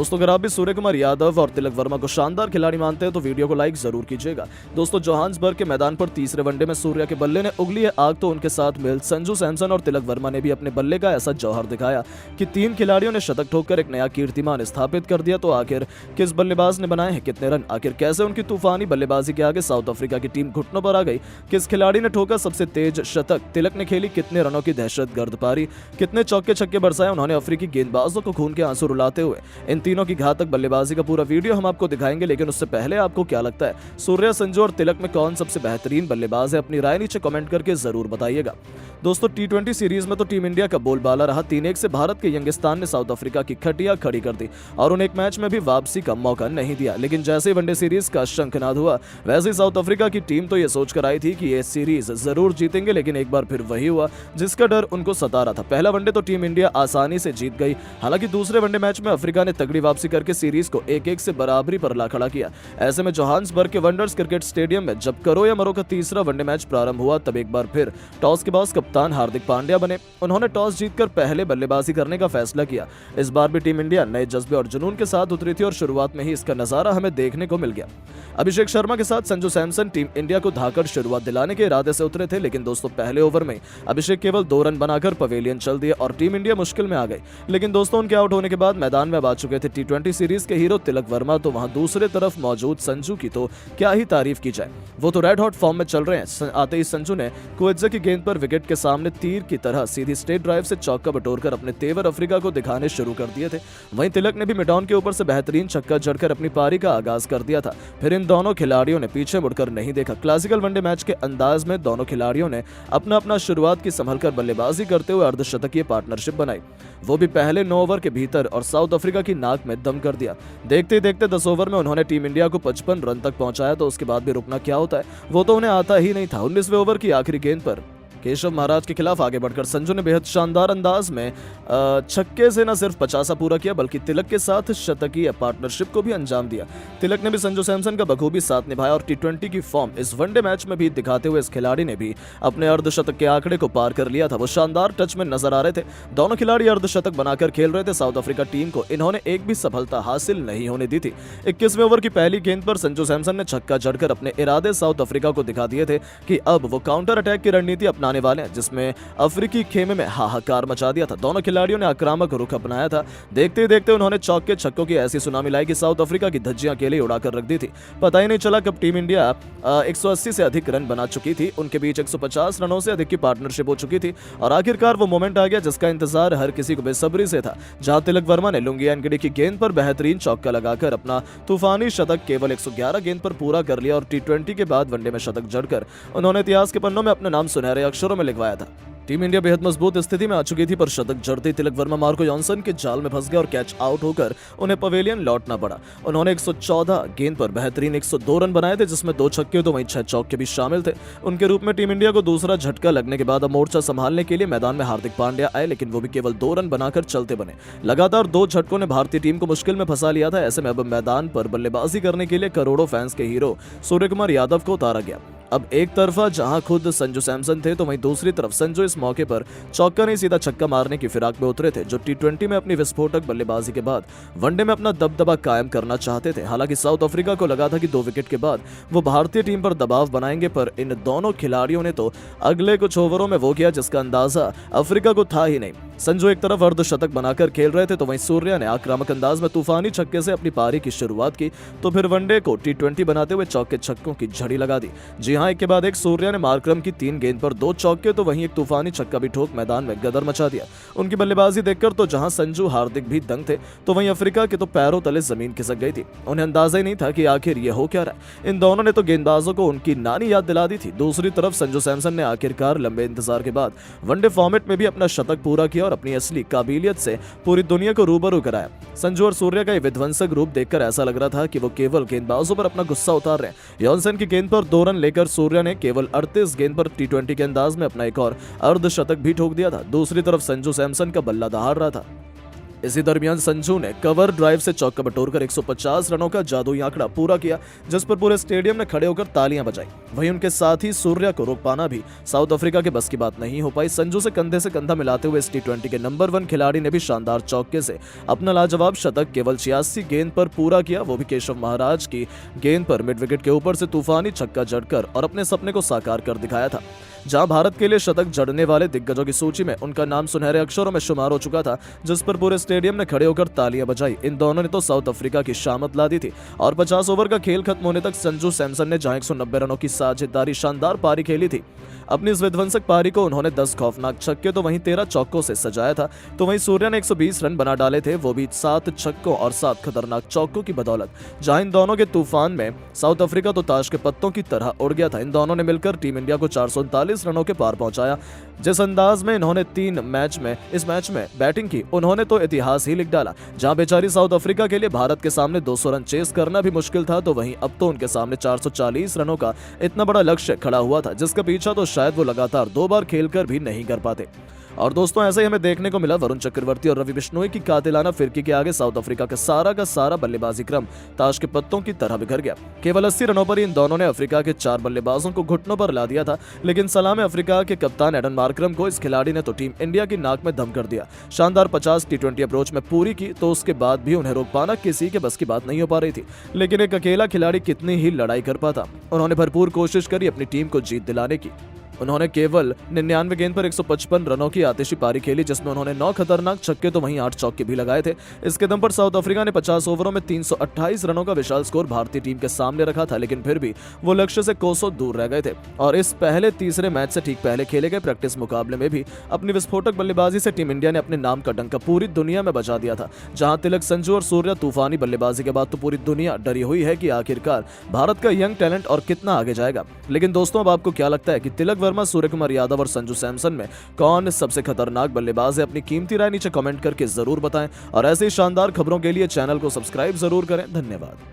दोस्तों अगर आप भी सूर्य कुमार यादव और तिलक वर्मा को शानदार खिलाड़ी मानते हैं तो वीडियो को लाइक जरूर कीजिएगा। दोस्तों जोहान्सबर्ग के मैदान पर तीसरे वनडे में सूर्या के बल्ले ने उगली है आग, तो उनके साथ मिल संजू सैमसन और तिलक वर्मा ने भी अपने बल्ले का ऐसा जौहर दिखाया कि तीन खिलाड़ियों ने शतक ठोककर एक नया कीर्तिमान स्थापित कर दिया। तो आखिर किस बल्लेबाज ने बनाए हैं कितने रन, आखिर कैसे उनकी तूफानी बल्लेबाजी के आगे साउथ अफ्रीका की टीम घुटनों पर आ गई, किस खिलाड़ी ने ठोका सबसे तेज शतक, तिलक ने खेली कितने रनों की दहशतगर्द पारी, कितने चौके छक्के बरसाए उन्होंने अफ्रीकी गेंदबाजों को खून के आंसू रुलाते हुए, इन तीनों की घातक बल्लेबाजी का पूरा वीडियो हम आपको दिखाएंगे। लेकिन उससे पहले आपको क्या लगता है सूर्या, संजू और तिलक में कौन सबसे बेहतरीन बल्लेबाज है, अपनी राय नीचे कमेंट करके जरूर बताइएगा। दोस्तों टी20 सीरीज में तो टीम इंडिया का बोलबाला रहा। 3-1 से भारत के यंगिस्तान ने साउथ अफ्रीका की खटिया खड़ी कर दी और उन्हें एक मैच में भी वापसी का मौका नहीं दिया। लेकिन जैसे ही वनडे सीरीज का शंखनाद हुआ वैसे ही साउथ अफ्रीका की टीम तो ये सोचकर आई थी कि ये सीरीज जरूर जीतेंगे, लेकिन एक बार फिर वही हुआ जिसका डर उनको सता रहा था। पहला वनडे तो टीम इंडिया आसानी से जीत गई, हालांकि दूसरे वनडे मैच में अफ्रीका ने तगड़ी वापसी करके सीरीज को 1-1 से बराबरी पर ला खड़ा किया। ऐसे में जोहान्सबर्ग के वंडर्स क्रिकेट स्टेडियम में जब करो या मरो का तीसरा वनडे मैच प्रारंभ हुआ तब एक बार फिर टॉस के बाद कप्तान हार्दिक पांड्या बने। उन्होंने टॉस जीतकर पहले बल्लेबाजी करने का फैसला किया। इस बार भी टीम इंडिया नए जज्बे और जुनून के साथ उतरी थी और शुरुआत में ही इसका नजारा हमें देखने को मिल गया। अभिषेक शर्मा के साथ संजू सैमसन टीम इंडिया को धाकड़ शुरुआत दिलाने के इरादे से उतरे थे, लेकिन दोस्तों पहले ओवर में अभिषेक केवल 2 रन बनाकर पवेलियन चल दिए और टीम इंडिया मुश्किल में आ गई। लेकिन दोस्तों उनके आउट होने के बाद मैदान में आ चुके थे टी20 सीरीज के हीरो तिलक वर्मा, तो वहां दूसरे तरफ मौजूद संजू की तो क्या ही तारीफ की जाए, वो तो रेड हॉट फॉर्म में चल रहे हैं। आते ही संजू ने कुएत्जे की गेंद पर विकेट के सामने तीर की तरह सीधी स्ट्रेट ड्राइव से चौका बटोरकर अपने तेवर अफ्रीका को दिखाने शुरू कर दिए थे। वहीं तिलक ने भी मिडॉन के ऊपर से बेहतरीन छक्का जड़कर अपनी पारी का आगाज कर दिया था। फिर इन दोनों खिलाड़ियों ने पीछे मुड़कर नहीं देखा। क्लासिकल वनडे मैच के अंदाज में दोनों खिलाड़ियों ने अपना अपना शुरुआत की संभलकर बल्लेबाजी करते हुए अर्धशतकीय पार्टनरशिप बनाई, वो भी पहले 9 ओवर के भीतर, और साउथ अफ्रीका की नाक में दम कर दिया। देखते ही देखते 10 ओवर में उन्होंने टीम इंडिया को 55 रन तक पहुंचाया, तो उसके बाद भी रुकना क्या होता है वो तो उन्हें आता ही नहीं था। 19वें ओवर की आखिरी गेंद पर केशव महाराज के खिलाफ आगे बढ़कर संजू ने बेहद शानदार अंदाज में छक्के से न सिर्फ 50 पूरा किया बल्कि तिलक के साथ शतकीय पार्टनरशिप को भी अंजाम दिया। तिलक ने भी संजू सैमसन का बखूबी साथ निभाया और टी20 की फॉर्म इस वनडे मैच में भी दिखाते हुए इस खिलाड़ी ने भी अपने अर्धशतक के आंकड़े को पार कर लिया था। वो शानदार टच में नजर आ रहे थे। दोनों खिलाड़ी अर्धशतक बनाकर खेल रहे थे। साउथ अफ्रीका टीम को इन्होंने एक भी सफलता हासिल नहीं होने दी थी। 21वें ओवर की पहली गेंद पर संजू सैमसन ने छक्का जड़कर अपने इरादे साउथ अफ्रीका को दिखा दिए थे कि अब वो काउंटर अटैक की रणनीति अपनाने वाले हैं, जिसमें अफ्रीकी खेमे में हाहाकार मचा दिया था। दोनों खिलाड़ियों ने आक्रामक रुख अपनाया था। देखते ही देखते उन्होंने चौके छक्कों की ऐसी सुनामी लाई कि साउथ अफ्रीका की धज्जियां अकेले उड़ाकर रख दी थी। पता ही नहीं चला कब टीम इंडिया 180 से अधिक रन बना चुकी थी। उनके बीच 150 रनों से अधिक की पार्टनरशिप हो चुकी थी और आखिरकार वो मोमेंट आ गया जिसका इंतजार हर किसी को बेसब्री से था, जहां तिलक वर्मा ने लुंगिया एनगिडी की गेंद पर बेहतरीन चौका लगाकर अपना तूफानी शतक केवल 111 गेंद पर पूरा कर लिया और टी20 के बाद वनडे में शतक जड़कर उन्होंने इतिहास के पन्नों में अपना नाम सुनहरे अक्षरों में लिखवाया था। टीम इंडिया बेहद मजबूत स्थिति में आ चुकी थी, पर शतक जड़ते तिलक वर्मा मार्को जॉनसन के जाल में फंस गए और कैच आउट होकर उन्हें पवेलियन लौटना पड़ा। उन्होंने 114 गेंद पर बेहतरीन 102 रन बनाए थे, जिसमें 2 छक्के तो वहीं 6 चौके भी शामिल थे। उनके रूप में टीम इंडिया को दूसरा झटका लगने के बाद अब मोर्चा संभालने के लिए मैदान में हार्दिक पांड्या आए, लेकिन वो भी केवल 2 रन बनाकर चलते बने। लगातार 2 झटकों ने भारतीय टीम को मुश्किल में फंसा लिया था। ऐसे में अब मैदान पर बल्लेबाजी करने के लिए करोड़ों फैंस के हीरो सूर्य कुमार यादव को उतारा गया। अब एक तरफा जहां खुद संजू सैमसन थे तो वहीं दूसरी तरफ संजू इस मौके पर चौका नहीं सीधा छक्का मारने की फिराक में उतरे थे, जो टी20 में अपनी विस्फोटक बल्लेबाजी के बाद वनडे में अपना दबदबा कायम करना चाहते थे। हालांकि साउथ अफ्रीका को लगा था कि 2 विकेट के बाद वो भारतीय टीम पर दबाव बनाएंगे, पर इन दोनों खिलाड़ियों ने तो अगले कुछ ओवरों में वो किया जिसका अंदाजा अफ्रीका को था ही नहीं। संजू एक तरफ अर्धशतक बनाकर खेल रहे थे तो वहीं सूर्या ने आक्रामक अंदाज में तूफानी छक्के से अपनी पारी की शुरुआत की, तो फिर वनडे को टी20 बनाते हुए चौके छक्कों की झड़ी लगा दी। जी हां, एक के बाद एक सूर्या ने मार्करम की 3 गेंद पर 2 चौके तो वहीं एक तूफानी छक्का भी ठोक मैदान में गदर मचा दिया। उनकी बल्लेबाजी देखकर तो जहां संजू हार्दिक भी दंग थे तो वहीं अफ्रीका के तो पैरों तले जमीन खिसक गई थी। उन्हें अंदाजा ही नहीं था कि आखिर ये हो क्या रहा है। इन दोनों ने तो गेंदबाजों को उनकी नानी याद दिला दी थी। दूसरी तरफ संजू सैमसन ने आखिरकार लंबे इंतजार के बाद वनडे फॉर्मेट में भी अपना शतक पूरा किया और अपनी असली काबिलियत से पूरी दुनिया को रूबरू कराया। संजू और सूर्या का ये विध्वंसक रूप देखकर ऐसा लग रहा था कि वो केवल गेंदबाजों पर अपना गुस्सा उतार रहे हैं। जॉनसन की गेंद पर 2 रन लेकर सूर्या ने केवल 38 गेंद पर टी20 के अंदाज में अपना एक और अर्धशतक भी ठोक दिया था। दूसरी तरफ संजू सैमसन का बल्ला दहाड़ रहा था। इसी दरमियान संजू ने कवर ड्राइव से चौका बटोरकर 150 रनों का जादुई आंकड़ा पूरा किया, जिस पर पूरे स्टेडियम ने खड़े होकर तालियां बजाई। वहीं उनके साथ ही सूर्या को रोक पाना भी साउथ अफ्रीका के बस की बात नहीं हो पाई। संजू से कंधा मिलाते हुए इस टी20 के नंबर 1 खिलाड़ी ने भी शानदार चौके से अपना लाजवाब शतक केवल 86 गेंद पर पूरा किया, वो भी केशव महाराज की गेंद पर मिड विकेट के ऊपर से तूफानी छक्का जड़कर, और अपने सपने को साकार कर दिखाया था। जहां भारत के लिए शतक जड़ने वाले दिग्गजों की सूची में उनका नाम सुनहरे अक्षरों में शुमार हो चुका था, जिस पर पूरे स्टेडियम ने खड़े होकर तालियां बजाई। इन दोनों ने तो साउथ अफ्रीका की शामत ला दी थी, और 50 ओवर का खेल खत्म होने तक संजू सैमसन ने जहां 190 रनों की साझेदारी शानदार पारी खेली थी। अपनी इस विध्वंसक पारी को उन्होंने 10 खौफनाक छक्के तो वहीं 13 चौकों से सजाया था। तो वहीं सूर्या ने 120 रन बना डाले थे, वो भी 7 छक्कों और 7 खतरनाक चौकों की बदौलत। जहां इन दोनों के तूफान में साउथ अफ्रीका तो ताश के पत्तों की तरह उड़ गया था। इन दोनों ने मिलकर टीम इंडिया को 439 रनों के पार पहुंचाया। जिस अंदाज में इन्होंने इस मैच में बैटिंग की, उन्होंने तो इतिहास ही लिख डाला। जहां बेचारी साउथ अफ्रीका के लिए भारत के सामने 200 रन चेस करना भी मुश्किल था, तो वहीं अब तो उनके सामने 440 रनों का इतना बड़ा लक्ष्य खड़ा हुआ था, जिसका पीछा तो शायद वो लगातार 2 बार खेलकर भी नहीं कर पाते। और दोस्तों, ऐसे ही हमें देखने को मिला वरुण चक्रवर्ती और रवि बिश्नोई की कातिलाना फिरकी के आगे साउथ अफ्रीका का सारा बल्लेबाजी क्रम ताश के पत्तों की तरह बिखर गया। केवल 80 रनों पर ही इन दोनों ने अफ्रीका के 4 बल्लेबाजों को घुटनों पर ला दिया था। लेकिन सलाम अफ्रीका के कप्तान एडन मार्करम को, इस खिलाड़ी ने तो टीम इंडिया की नाक में दम कर दिया। शानदार 50 टी20 अप्रोच में पूरी की, तो उसके बाद भी उन्हें रोक पाना किसी के बस की बात नहीं हो पा रही थी। लेकिन एक अकेला खिलाड़ी कितनी ही लड़ाई कर पाता। उन्होंने भरपूर कोशिश करी अपनी टीम को जीत दिलाने की। उन्होंने केवल 99 गेंद पर 155 रनों की आतिशी पारी खेली, जिसमें उन्होंने 9 खतरनाक छक्के तो वहीं 8 चौके भी लगाए थे। इसके दम पर साउथ अफ्रीका ने 50 ओवरों में 328 रनों का विशाल स्कोर भारतीय टीम के सामने रखा था, लेकिन फिर भी वो लक्ष्य से कोसों दूर रह गए थे। और इस पहले तीसरे मैच से ठीक पहले खेले गए प्रैक्टिस मुकाबले में भी अपनी विस्फोटक बल्लेबाजी से टीम इंडिया ने अपने नाम का डंका पूरी दुनिया में बजा दिया था। जहां तिलक, संजू और सूर्या तूफानी बल्लेबाजी के बाद तो पूरी दुनिया डरी हुई है कि आखिरकार भारत का यंग टैलेंट और कितना आगे जाएगा। लेकिन दोस्तों, अब आपको क्या लगता है कि तिलक वर्मा, सूर्य कुमार यादव और संजू सैमसन में कौन सबसे खतरनाक बल्लेबाज है? अपनी कीमती राय नीचे कमेंट करके जरूर बताएं, और ऐसे ही शानदार खबरों के लिए चैनल को सब्सक्राइब जरूर करें। धन्यवाद।